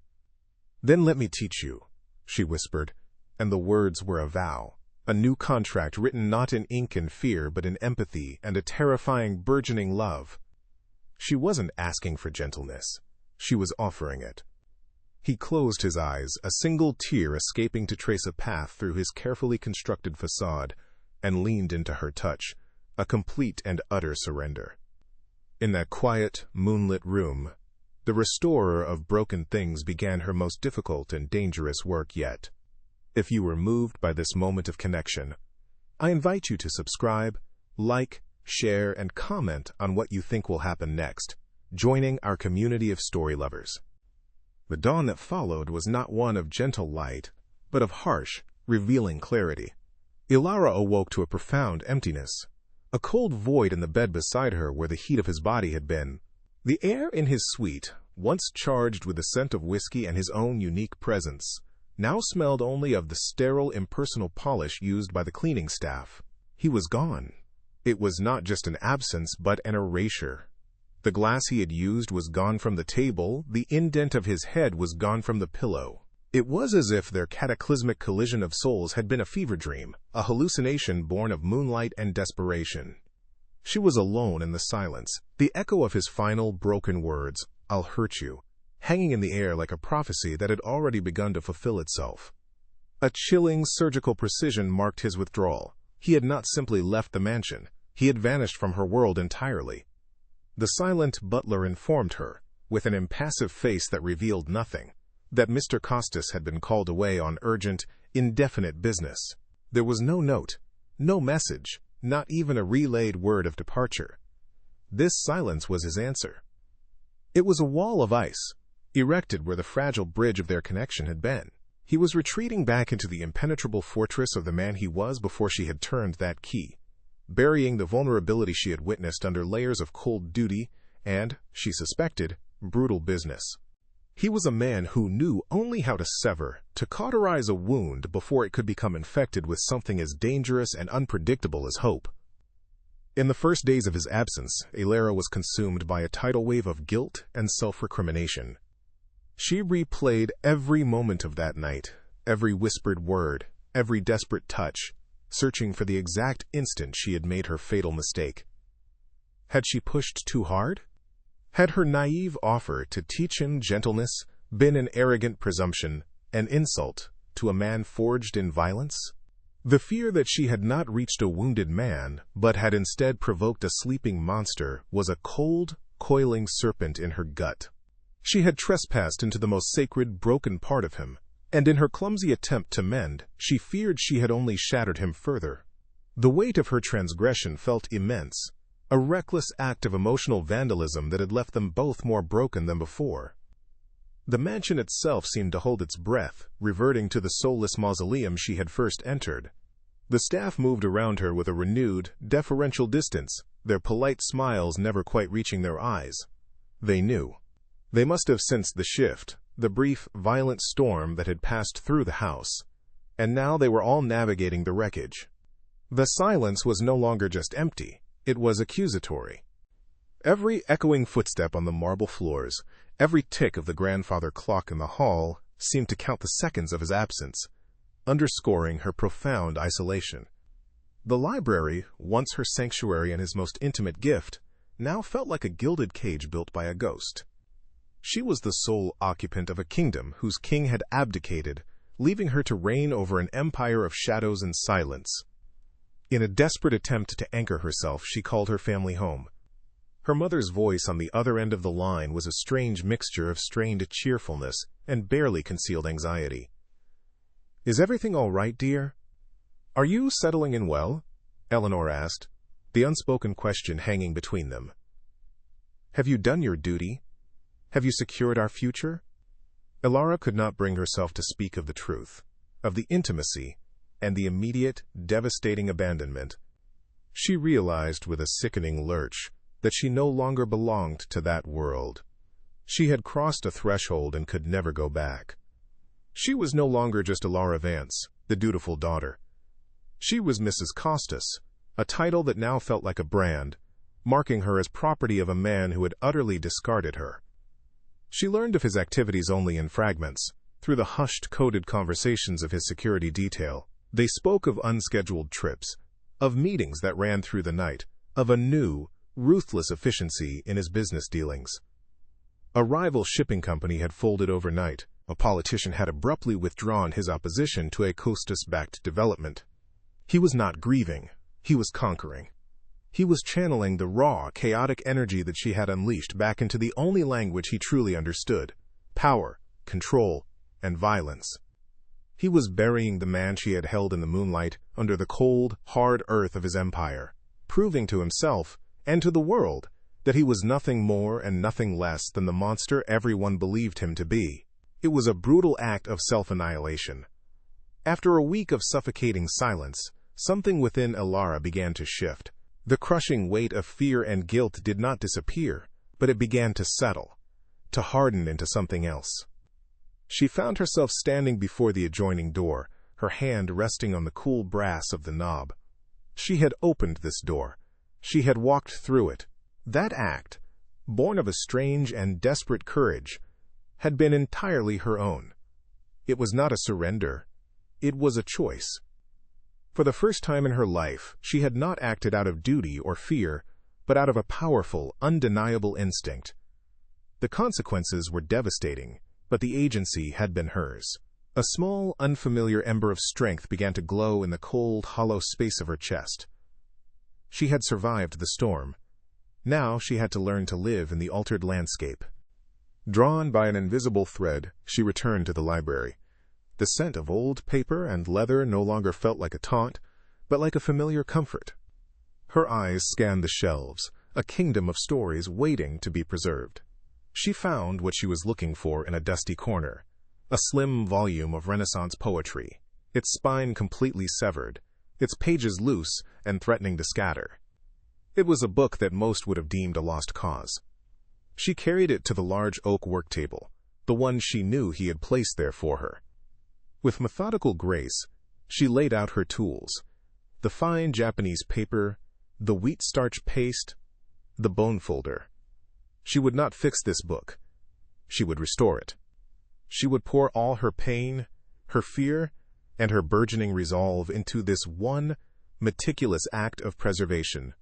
"Then let me teach you," she whispered, and the words were a vow, a new contract written not in ink and fear but in empathy and a terrifying burgeoning love. She wasn't asking for gentleness. She was offering it. He closed his eyes, a single tear escaping to trace a path through his carefully constructed facade, and leaned into her touch, a complete and utter surrender. In that quiet, moonlit room, the restorer of broken things began her most difficult and dangerous work yet. If you were moved by this moment of connection, I invite you to subscribe, like, share, and comment on what you think will happen next, joining our community of story lovers. The dawn that followed was not one of gentle light, but of harsh, revealing clarity. Ilara awoke to a profound emptiness, a cold void in the bed beside her where the heat of his body had been. The air in his suite, once charged with the scent of whiskey and his own unique presence, now smelled only of the sterile, impersonal polish used by the cleaning staff. He was gone. It was not just an absence, but an erasure. The glass he had used was gone from the table, the indent of his head was gone from the pillow. It was as if their cataclysmic collision of souls had been a fever dream, a hallucination born of moonlight and desperation. She was alone in the silence, the echo of his final, broken words, "I'll hurt you," hanging in the air like a prophecy that had already begun to fulfill itself. A chilling, surgical precision marked his withdrawal. He had not simply left the mansion. He had vanished from her world entirely. The silent butler informed her, with an impassive face that revealed nothing, that Mr. Costas had been called away on urgent, indefinite business. There was no note, no message, not even a relayed word of departure. This silence was his answer. It was a wall of ice, erected where the fragile bridge of their connection had been. He was retreating back into the impenetrable fortress of the man he was before she had turned that key, burying the vulnerability she had witnessed under layers of cold duty and, she suspected, brutal business. He was a man who knew only how to sever, to cauterize a wound before it could become infected with something as dangerous and unpredictable as hope. In the first days of his absence, Ilara was consumed by a tidal wave of guilt and self-recrimination. She replayed every moment of that night, every whispered word, every desperate touch, searching for the exact instant she had made her fatal mistake. Had she pushed too hard? Had her naive offer to teach him gentleness been an arrogant presumption, an insult to a man forged in violence? The fear that she had not reached a wounded man, but had instead provoked a sleeping monster, was a cold, coiling serpent in her gut. She had trespassed into the most sacred, broken part of him, and in her clumsy attempt to mend, she feared she had only shattered him further. The weight of her transgression felt immense, a reckless act of emotional vandalism that had left them both more broken than before. The mansion itself seemed to hold its breath, reverting to the soulless mausoleum she had first entered. The staff moved around her with a renewed, deferential distance, their polite smiles never quite reaching their eyes. They knew. They must have sensed the shift, the brief, violent storm that had passed through the house, and now they were all navigating the wreckage. The silence was no longer just empty, it was accusatory. Every echoing footstep on the marble floors, every tick of the grandfather clock in the hall seemed to count the seconds of his absence, underscoring her profound isolation. The library, once her sanctuary and his most intimate gift, now felt like a gilded cage built by a ghost. She was the sole occupant of a kingdom whose king had abdicated, leaving her to reign over an empire of shadows and silence. In a desperate attempt to anchor herself, she called her family home. Her mother's voice on the other end of the line was a strange mixture of strained cheerfulness and barely concealed anxiety. "Is everything all right, dear? Are you settling in well?" Eleanor asked, the unspoken question hanging between them. "Have you done your duty? Have you secured our future?" Ilara could not bring herself to speak of the truth, of the intimacy, and the immediate, devastating abandonment. She realized with a sickening lurch that she no longer belonged to that world. She had crossed a threshold and could never go back. She was no longer just Ilara Vance, the dutiful daughter. She was Mrs. Costas, a title that now felt like a brand, marking her as property of a man who had utterly discarded her. She learned of his activities only in fragments, Through the hushed, coded conversations of his security detail, they spoke of unscheduled trips, of meetings that ran through the night, of a new, ruthless efficiency in his business dealings. A rival shipping company had folded overnight. A politician had abruptly withdrawn his opposition to a Costas-backed development. He was not grieving. He was conquering. He was channeling the raw, chaotic energy that she had unleashed back into the only language he truly understood: power, control, and violence. He was burying the man she had held in the moonlight under the cold, hard earth of his empire, proving to himself and to the world that he was nothing more and nothing less than the monster everyone believed him to be. It was a brutal act of self-annihilation. After a week of suffocating silence, something within Ilara began to shift. The crushing weight of fear and guilt did not disappear, but it began to settle, to harden into something else. She found herself standing before the adjoining door, her hand resting on the cool brass of the knob. She had opened this door. She had walked through it. That act, born of a strange and desperate courage, had been entirely her own. It was not a surrender. It was a choice. For the first time in her life, she had not acted out of duty or fear, but out of a powerful, undeniable instinct. The consequences were devastating, but the agency had been hers. A small, unfamiliar ember of strength began to glow in the cold, hollow space of her chest. She had survived the storm. Now she had to learn to live in the altered landscape. Drawn by an invisible thread, she returned to the library. The scent of old paper and leather no longer felt like a taunt, but like a familiar comfort. Her eyes scanned the shelves, a kingdom of stories waiting to be preserved. She found what she was looking for in a dusty corner, a slim volume of Renaissance poetry, its spine completely severed, its pages loose and threatening to scatter. It was a book that most would have deemed a lost cause. She carried it to the large oak work table, the one she knew he had placed there for her. With methodical grace, she laid out her tools: the fine Japanese paper, the wheat starch paste, the bone folder. She would not fix this book. She would restore it. She would pour all her pain, her fear, and her burgeoning resolve into this one meticulous act of preservation.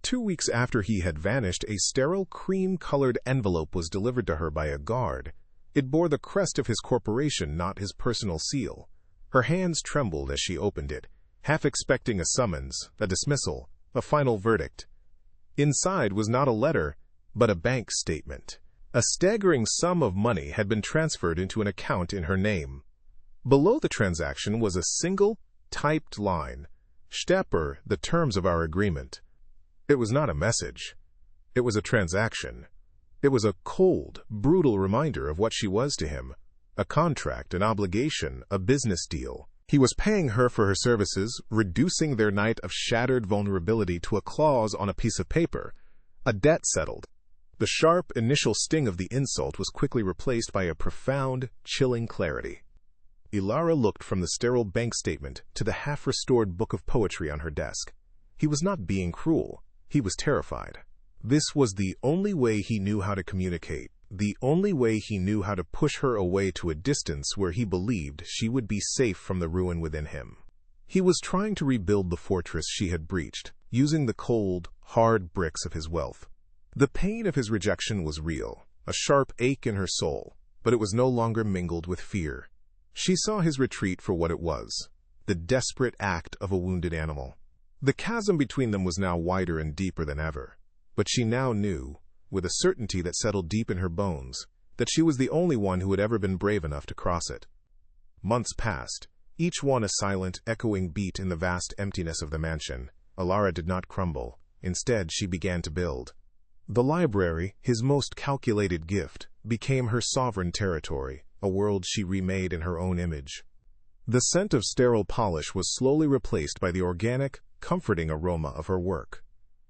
2 weeks after he had vanished, a sterile cream-colored envelope was delivered to her by a guard. It bore the crest of his corporation, not his personal seal. Her hands trembled as she opened it, half expecting a summons, a dismissal, a final verdict. Inside was not a letter, but a bank statement. A staggering sum of money had been transferred into an account in her name. Below the transaction was a single, typed line: "Stepper, the terms of our agreement." It was not a message. It was a transaction. It was a cold, brutal reminder of what she was to him: a contract, an obligation, a business deal. He was paying her for her services, reducing their night of shattered vulnerability to a clause on a piece of paper, a debt settled. The sharp, initial sting of the insult was quickly replaced by a profound, chilling clarity. Ilara looked from the sterile bank statement to the half-restored book of poetry on her desk. He was not being cruel. He was terrified. This was the only way he knew how to communicate, the only way he knew how to push her away to a distance where he believed she would be safe from the ruin within him. He was trying to rebuild the fortress she had breached, using the cold, hard bricks of his wealth. The pain of his rejection was real, a sharp ache in her soul, but it was no longer mingled with fear. She saw his retreat for what it was: the desperate act of a wounded animal. The chasm between them was now wider and deeper than ever, but she now knew, with a certainty that settled deep in her bones, that she was the only one who had ever been brave enough to cross it. Months passed, each one a silent, echoing beat in the vast emptiness of the mansion. Ilara did not crumble. Instead, she began to build. The library, his most calculated gift, became her sovereign territory, a world she remade in her own image. The scent of sterile polish was slowly replaced by the organic, comforting aroma of her work: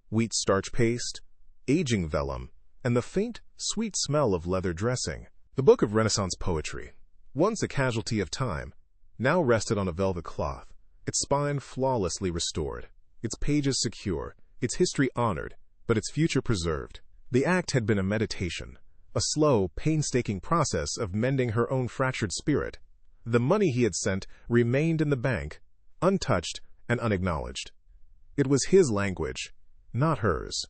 wheat starch paste, aging vellum, and the faint, sweet smell of leather dressing. The book of Renaissance poetry, once a casualty of time, now rested on a velvet cloth, its spine flawlessly restored, its pages secure, its history honored, but its future preserved. The act had been a meditation, a slow, painstaking process of mending her own fractured spirit. The money he had sent remained in the bank, untouched and unacknowledged. It was his language, not hers.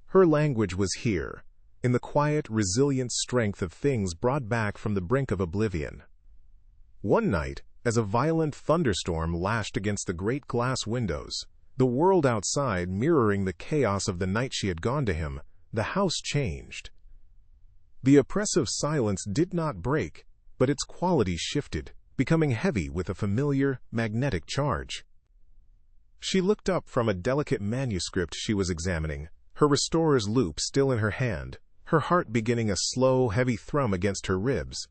Her language was here, in the quiet, resilient strength of things brought back from the brink of oblivion. One night, as a violent thunderstorm lashed against the great glass windows, the world outside mirroring the chaos of the night she had gone to him, the house changed. The oppressive silence did not break, but its quality shifted, becoming heavy with a familiar, magnetic charge. She looked up from a delicate manuscript she was examining, her restorer's loop still in her hand, her heart beginning a slow, heavy thrum against her ribs.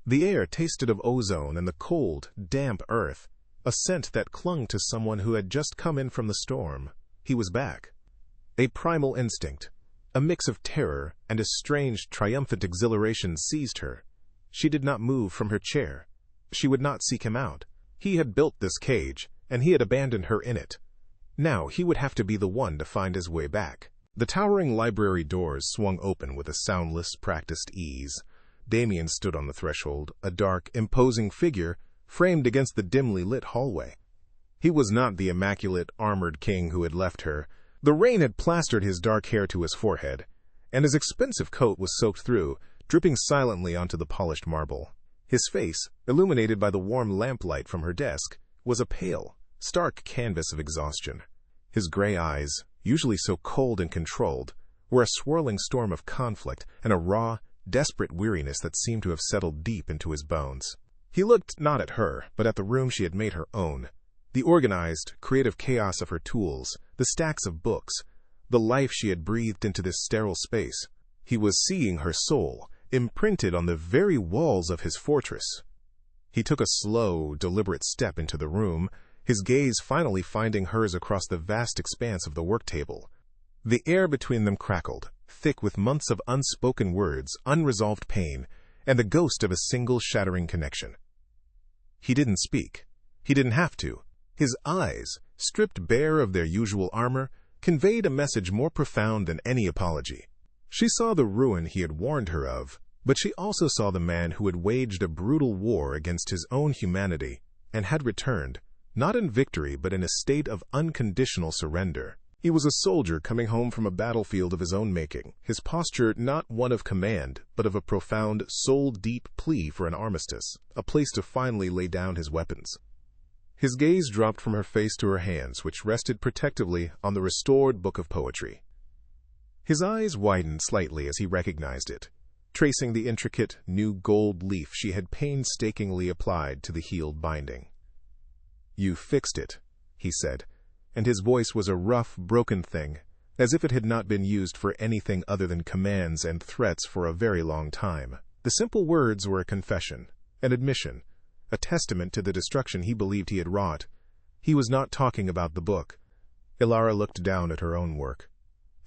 The air tasted of ozone and the cold, damp earth, a scent that clung to someone who had just come in from the storm. He was back. A primal instinct, a mix of terror and a strange, triumphant exhilaration seized her. She did not move from her chair. She would not seek him out. He had built this cage, and he had abandoned her in it. Now he would have to be the one to find his way back. The towering library doors swung open with a soundless, practiced ease. Damien stood on the threshold, a dark, imposing figure framed against the dimly lit hallway. He was not the immaculate, armored king who had left her. The rain had plastered his dark hair to his forehead, and his expensive coat was soaked through, dripping silently onto the polished marble. His face, illuminated by the warm lamplight from her desk, was a pale, stark canvas of exhaustion. His gray eyes, usually so cold and controlled, were a swirling storm of conflict and a raw, desperate weariness that seemed to have settled deep into his bones. He looked not at her, but at the room she had made her own. The organized, creative chaos of her tools, the stacks of books, the life she had breathed into this sterile space. He was seeing her soul, imprinted on the very walls of his fortress. He took a slow, deliberate step into the room, his gaze finally finding hers across the vast expanse of the work table. The air between them crackled, thick with months of unspoken words, unresolved pain, and the ghost of a single shattering connection. He didn't speak. He didn't have to. His eyes, stripped bare of their usual armor, conveyed a message more profound than any apology. She saw the ruin he had warned her of, but she also saw the man who had waged a brutal war against his own humanity and had returned, not in victory but in a state of unconditional surrender. He was a soldier coming home from a battlefield of his own making, his posture not one of command, but of a profound, soul-deep plea for an armistice, a place to finally lay down his weapons. His gaze dropped from her face to her hands, which rested protectively on the restored book of poetry. His eyes widened slightly as he recognized it, tracing the intricate, new gold leaf she had painstakingly applied to the healed binding. "You fixed it," he said, and his voice was a rough, broken thing, as if it had not been used for anything other than commands and threats for a very long time. The simple words were a confession, an admission, a testament to the destruction he believed he had wrought. He was not talking about the book. Ilara looked down at her own work,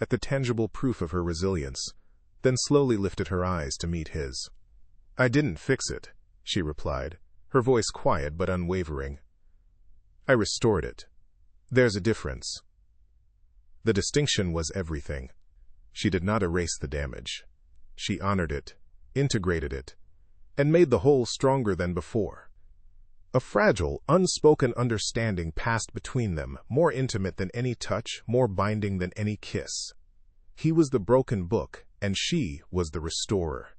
at the tangible proof of her resilience, then slowly lifted her eyes to meet his. "I didn't fix it," she replied, her voice quiet but unwavering. "I restored it. There's a difference." The distinction was everything. She did not erase the damage. She honored it, integrated it, and made the whole stronger than before. A fragile, unspoken understanding passed between them, more intimate than any touch, more binding than any kiss. He was the broken book, and she was the restorer.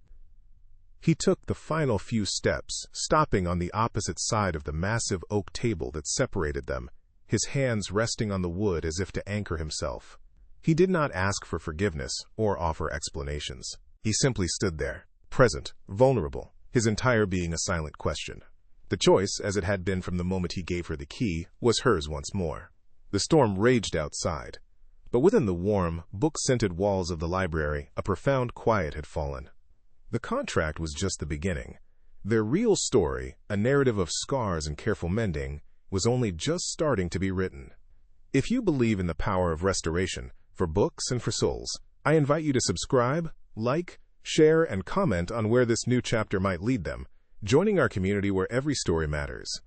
He took the final few steps, stopping on the opposite side of the massive oak table that separated them, his hands resting on the wood as if to anchor himself. He did not ask for forgiveness or offer explanations. He simply stood there, present, vulnerable, his entire being a silent question. The choice, as it had been from the moment he gave her the key, was hers once more. The storm raged outside, but within the warm, book-scented walls of the library, a profound quiet had fallen. The contract was just the beginning. Their real story, a narrative of scars and careful mending, was only just starting to be written. If you believe in the power of restoration, for books and for souls, I invite you to subscribe, like, share, and comment on where this new chapter might lead them, joining our community where every story matters.